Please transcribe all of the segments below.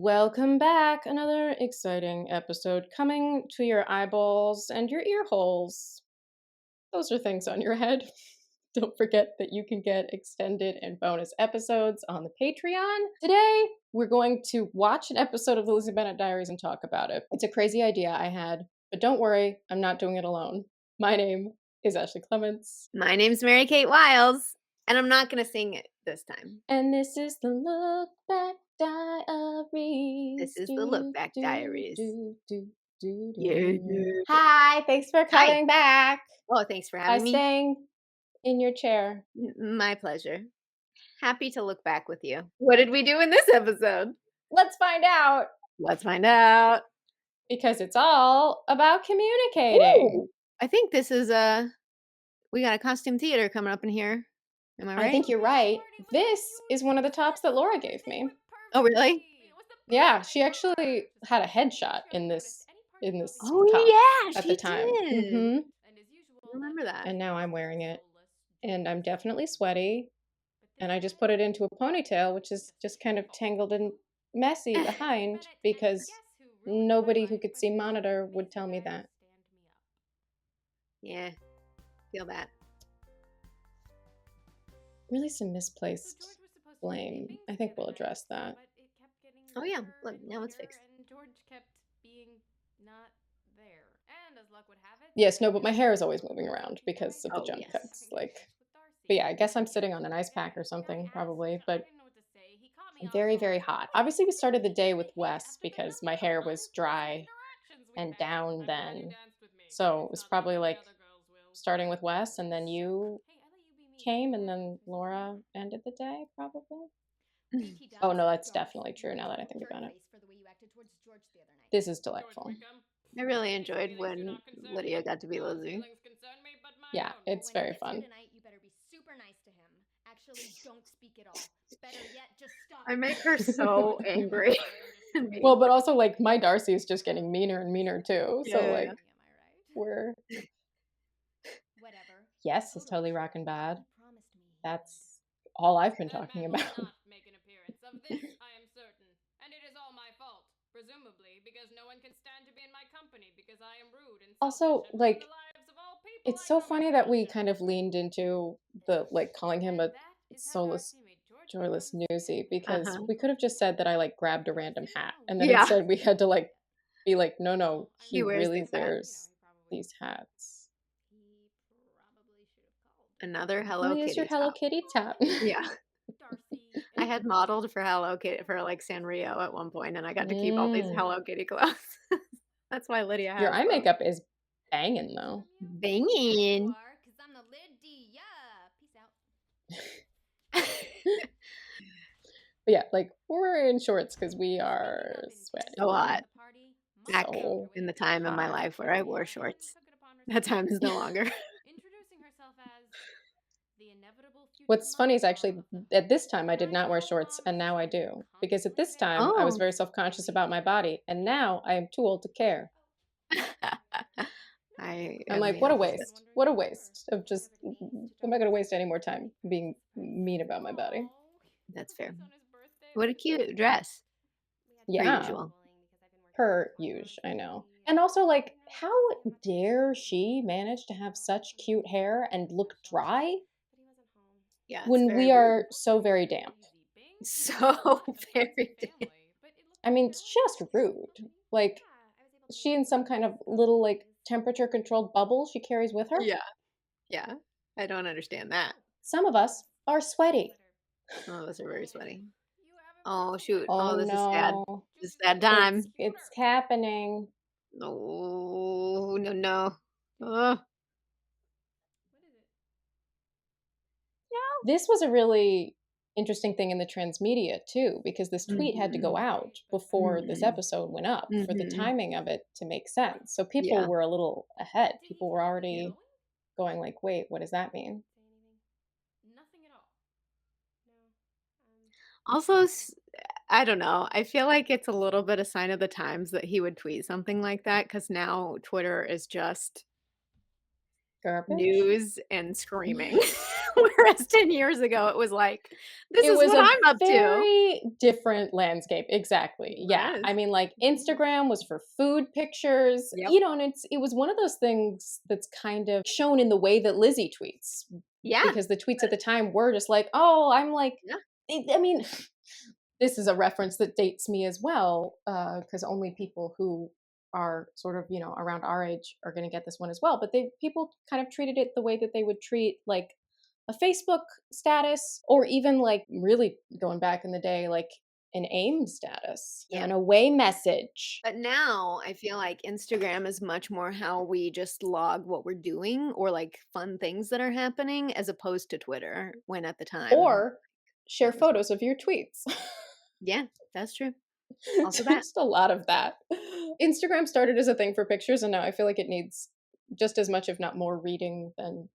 Welcome back. Another exciting episode coming to your eyeballs and your ear holes. Those are things on your head. Don't forget that you can get extended and bonus episodes on the Patreon. Today, we're going to watch an episode of the Lizzie Bennet Diaries and talk about it. It's a crazy idea I had, but don't worry, I'm not doing it alone. My name is Ashley Clements. My name's Mary Kate Wiles, and I'm not going to sing it this time. And this is the Look Back Diaries. This is the Look Back Diaries. Yeah. Hi, thanks for coming back. Oh, thanks for having me. Staying in your chair. My pleasure. Happy to look back with you. What did we do in this episode? Let's find out. Let's find out. Because it's all about communicating. Ooh, I think this is we got a costume theater coming up in here. Am I right? I think you're right. This is one of the tops that Laura gave me. Oh, really? Yeah, she actually had a headshot in this Oh, top yeah, at she the time. did. Mm-hmm. I remember that. And now I'm wearing it. And I'm definitely sweaty. And I just put it into a ponytail, which is just kind of tangled and messy behind because nobody who could see monitor would tell me that. Yeah, feel that. Really some misplaced blame. I think we'll address that. Oh yeah, look, now it's fixed. George kept being not there. And as luck would have it, yes, no, but my hair is always moving around because of the jump yes. cuts. But yeah, I guess I'm sitting on an ice pack or something, probably, but I'm very, very hot. Obviously, we started the day with Wes because my hair was dry and down then. So it was probably like starting with Wes, and then you came, and then Laura ended the day, probably. Oh, no, that's definitely true now that I think about it. This is delightful. I really enjoyed when Lydia got to be Lizzie. Yeah, it's very fun. I make her so angry. Well, but also, like, my Darcy is just getting meaner and meaner, too. So, like, we're... Yes, it's totally rockin' bad. That's all I've been talking about. Make an appearance of this, I am certain. And it is all my fault, presumably, because no one can stand to be in my company because I am rude and also, like, it's so funny that we kind of leaned into the, like, calling him a soulless, joyless newsie because we could have just said that I, like, grabbed a random hat. And then instead we had to, like, be like, no, he really wears these hats. Another Hello Kitty. Is your Hello Kitty top? Yeah. I had modeled for Hello Kitty for like Sanrio at one point, and I got to keep all these Hello Kitty clothes. That's why Lydia has your eye makeup is banging though. Banging. But yeah, like we're in shorts because we are sweaty. So hot. Back in the time of my life where I wore shorts. That time is no longer. What's funny is actually at this time I did not wear shorts and now I do. Because at this time I was very self-conscious about my body and now I am too old to care. I'm like, what a waste. What a waste of just, I'm not going to waste any more time being mean about my body. That's fair. What a cute dress. Yeah. Per usual, I know. And also, like, how dare she manage to have such cute hair and look dry? Yeah, when we are so very damp. So very damp. I mean, it's just rude. Like, is she in some kind of little, like, temperature-controlled bubble she carries with her? Yeah. Yeah. I don't understand that. Some of us are sweaty. Some of us are very sweaty. Oh, shoot. Oh, this no. is sad. This is sad time. It's happening. No. Oh. This was a really interesting thing in the Transmedia, too, because this tweet had to go out before this episode went up for the timing of it to make sense. So people were a little ahead. People were already going like, wait, what does that mean? Nothing at all. Also, I don't know. I feel like it's a little bit a sign of the times that he would tweet something like that because now Twitter is just garbage, news and screaming. Whereas 10 years ago, it was like, this It is was what a I'm up to. very different landscape, exactly, It yeah. I was. mean, like, Mhm. Instagram was for food pictures, Yep. you know, and it was one of those things that's kind of shown in the way that Lizzie tweets, Yeah. because the tweets at the time were just like, "Oh, I'm like." Yeah. I mean, this is a reference that dates me as well, because only people who are sort of, around our age are gonna get this one as well, but people kind of treated it the way that they would treat, like, a Facebook status, or even, like, really going back in the day, like, an AIM status, Yeah. an away message. But now I feel like Instagram is much more how we just log what we're doing or like fun things that are happening as opposed to Twitter when at the time Or share that was more. photos of your tweets. Yeah, that's true. Also that. Just a lot of that. Instagram started as a thing for pictures, and now I feel like it needs just as much, if not more, reading than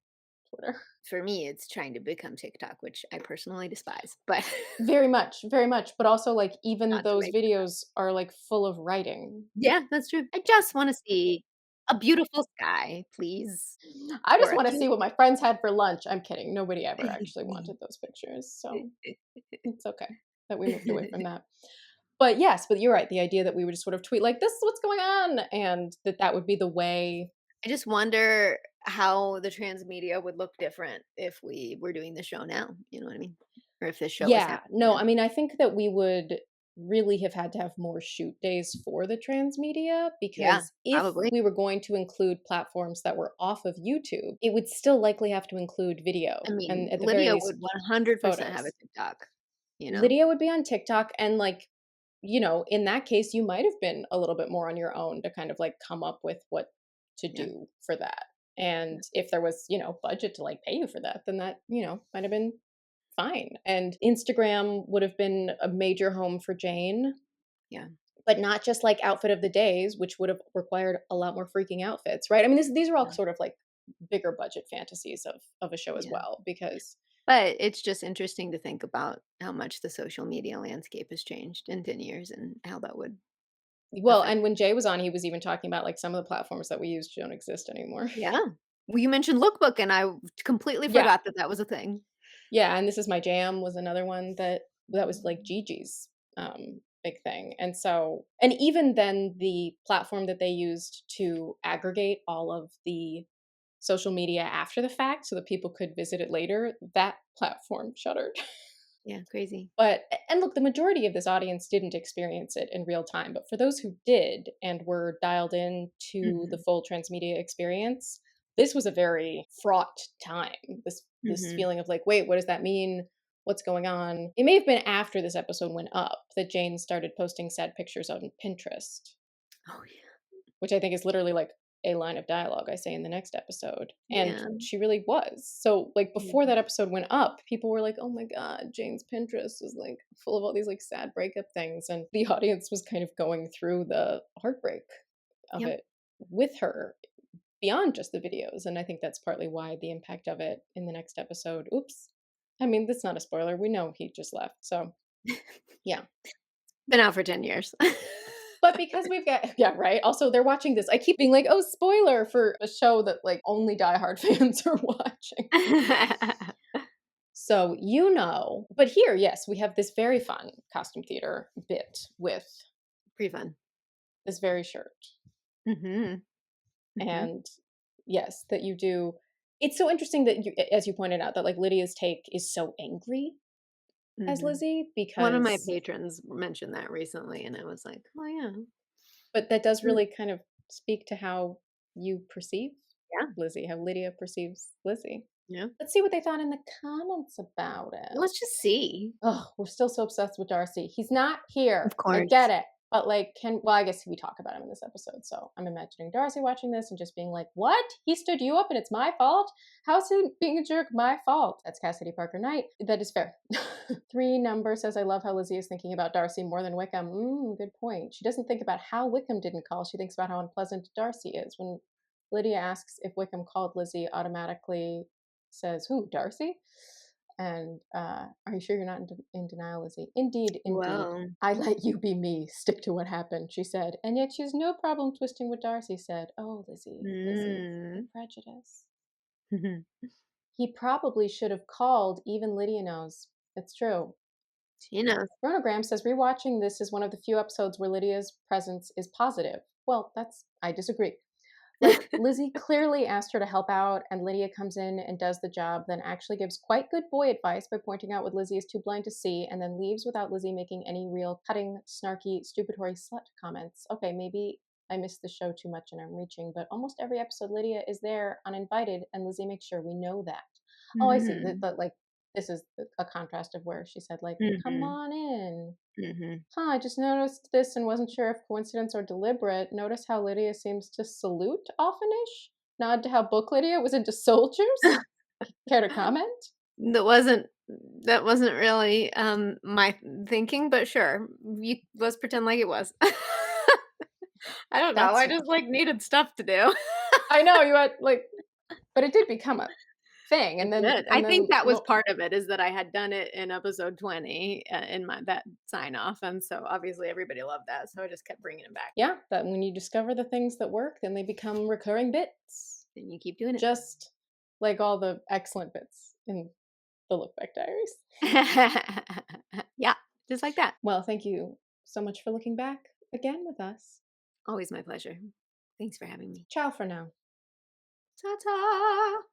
Twitter. For me, it's trying to become TikTok, which I personally despise, but Very much. But also, like, even not to those make it up. videos are like full of writing. Yeah, that's true. I just want to see a beautiful sky, please, I or just a want to see cute. what my friends had for lunch. I'm kidding. Nobody ever actually wanted those pictures. So it's okay that we moved away from that. But yes, but you're right. The idea that we would just sort of tweet like, "This is what's going on," and that would be the way. I just wonder how the transmedia would look different if we were doing the show now, you know what I mean? Or if this show was Yeah, happening no, now. I mean, I think that we would really have had to have more shoot days for the transmedia, Yeah, because if probably. we were going to include platforms that were off of YouTube, it would still likely have to include I video and mean, at the very Lydia would least 100% have a photos. TikTok, you know? Lydia would be on TikTok, and, like, in that case, you might have been a little bit more on your own to kind of like come up with what to Yeah, do for that. yeah, And if there was, budget to like pay you for that, then that, might have been fine. And Instagram would have been a major home for Jane, yeah, but not just like outfit of the days, which would have required a lot more freaking outfits, right? I mean, these are all yeah, sort of like bigger budget fantasies of a show as yeah. well, because But it's just interesting to think about how much the social media landscape has changed in 10 years and how that would well, affect. and when Jay was on, he was even talking about like some of the platforms that we use don't exist anymore. Yeah. Well, you mentioned Lookbook, and I completely Yeah. forgot that that was a thing. Yeah, and This Is My Jam was another one that was like Gigi's big thing. And even then the platform that they used to aggregate all of the social media after the fact so that people could visit it later, that platform shuttered. Yeah, crazy. But and look, the majority of this audience didn't experience it in real time, but for those who did and were dialed in to the Mhm, full transmedia experience, this was a very fraught time. This mhm. feeling of like, wait, what does that mean? What's going on? It may have been after this episode went up that Jane started posting sad pictures on Pinterest, Oh, yeah. which I think is literally like a line of dialogue I say in the next episode. And Yeah, she really was. So, like, before yeah, that episode went up, people were like, oh my God, Jane's Pinterest is like full of all these like sad breakup things. And the audience was kind of going through the heartbreak of yep. it with her beyond just the videos. And I think that's partly why the impact of it in the next episode. Oops. I mean, that's not a spoiler. We know he just left. So, yeah. Been out for 10 years. But because we've got yeah, right? Also, they're watching this. I keep being like, "Oh, spoiler for a show that, like, only diehard fans are watching." So, but here, yes, we have this very fun costume theater bit with Pretty fun. this very shirt. Mhm, mhm, And yes, that you do it's so interesting that as you pointed out, that, like, Lydia's take is so angry as mhm. Lizzie One of my because patrons mentioned that recently, and I was like, "Oh, yeah. but that does Mm, really kind of speak to how you perceive yeah, Lizzie, how Lydia perceives Lizzie. yeah." Let's see what they thought in the comments about it. Let's just see. Oh, we're still so obsessed with Darcy. He's not here. Of I course. get it. But like, I guess we talk about him in this episode. So I'm imagining Darcy watching this and just being like, what? He stood you up and it's my fault? How's he being a jerk my fault? That's Cassidy Parker Knight. That is fair. Three Number says, I love how Lizzie is thinking about Darcy more than Wickham. Good point. She doesn't think about how Wickham didn't call. She thinks about how unpleasant Darcy is. When Lydia asks if Wickham called, Lizzie automatically says, who, Darcy? And are you sure you're not in denial, Lizzie? Indeed, indeed. Well, I let you be me. Stick to what happened, she said. And yet she has no problem twisting what Darcy said. Oh, Lizzie, Lizzie, the mm. prejudice. He probably should have called, even Lydia knows. It's true. She knows. Chronogram says rewatching this is one of the few episodes where Lydia's presence is positive. Well, I disagree. Like, Lizzie clearly asked her to help out, and Lydia comes in and does the job, then actually gives quite good boy advice by pointing out what Lizzie is too blind to see, and then leaves without Lizzie making any real cutting, snarky, stupidatory slut comments. Okay, maybe I missed the show too much and I'm reaching, but almost every episode Lydia is there uninvited, and Lizzie makes sure we know that. Oh, I see. Mhm. Like, this is a contrast of where she said, like, come Mhm. on in. Mhm. Huh, I just noticed this and wasn't sure if coincidence or deliberate. Notice how Lydia seems to salute oftenish? Nod to how book Lydia was into soldiers? Care to comment? That wasn't that wasn't really, my thinking, but sure. You let's pretend like it was. I don't know, I That's just, like, needed stuff to do. I know you had like but it did become a thing It did. I and think then that was mo part of it, is that I had done it in episode 20, in my that sign off, and so obviously everybody loved that, so I just kept bringing it back, yeah, that when you discover the things that work, then they become recurring bits. and you keep doing it. Just like all the excellent bits in the Look Back Diaries. Yeah, just like that. Well, thank you so much for looking back again with us. Always my pleasure. Thanks for having me. Ciao for now. Ta-ta.